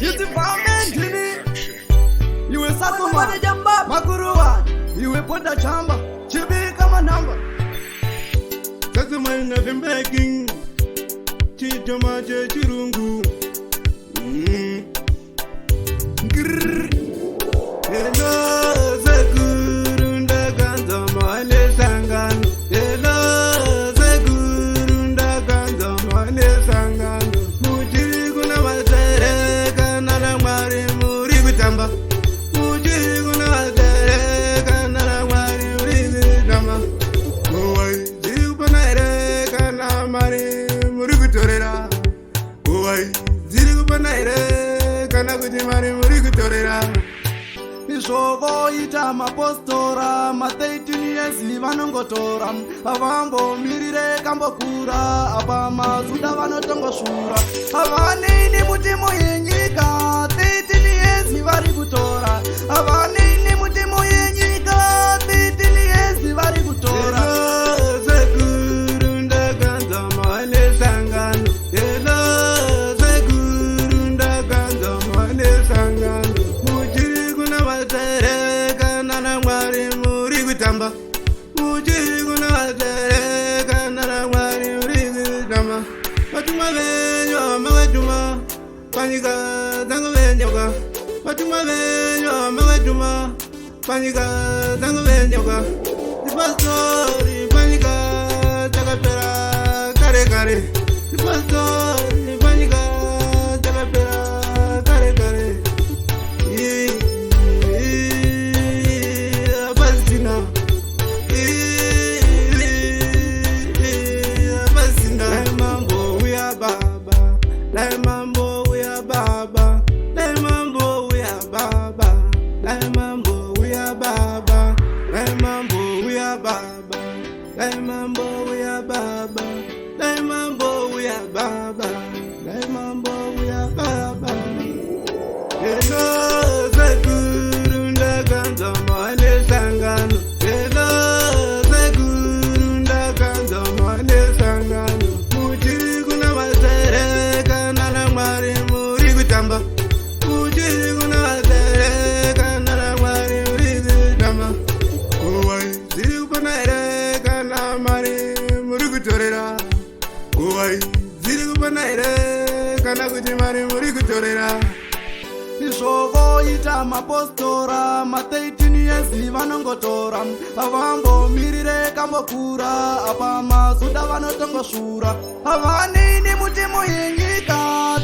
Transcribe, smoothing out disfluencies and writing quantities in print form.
Iti famendini iwe sakoma makuruwa iwe ponda chamba chibika manamba Sasumai na vimbeking Chitoma che chirungu Hello Segurunda ganza mane sangano Hello Segurunda ganza mane sangano Mujiri kuna masereka nana mwari muri kutamba Mujiri kuna masereka nana mwari muri kutamba Owai ziri kupanaireka nana mwari muri kutorera Owai ziri kupanaireka nana kuti mwari muri kutorera Ishovo ita mapostora mateitini yezi vanongotora avambo mirire kambokura apa mazuda vanotongo shura avaneini mutimo yenyika teitini yezi vari kutora avaneini mutimo yenyika teitini yezi vari kutora Segurunda ganza mane sangano Hello Segurunda ganza mane sangano Mujiri kuna masereka nana mwari muri kutamba Mujiri kuna masereka nana mwari muri kutamba Watuma venyo mawetuma Panika tango venyoka Watuma venyo mawetuma Panika tango venyoka Pastori panika takapera kare kare Pastori panika takapera kare kare Pasina Pasina Lai mambo we are baba Lai mambo we are baba Lai mambo we are baba Lai mambo we are baba Lai mambo we are baba Lai mambo we are baba Lai mambo we are baba Lai mambo we are baba Hello Segurunda ganza mane sangano Hello Segurunda ganza mane sangano Mujiri kuna masereka nana mwari muri kutamba Mujiri kuna masereka nana mwari muri kutamba Owai ziri kupanaireka nana mwari muri kutorera Owai ziri kupanaireka nana kuti mwari muri kutorera Ishovo ita mapostora mateitini yezi vanongotora avambo mirire kambokura apa mazuda vanotongo shura avaneini mutimo yenyika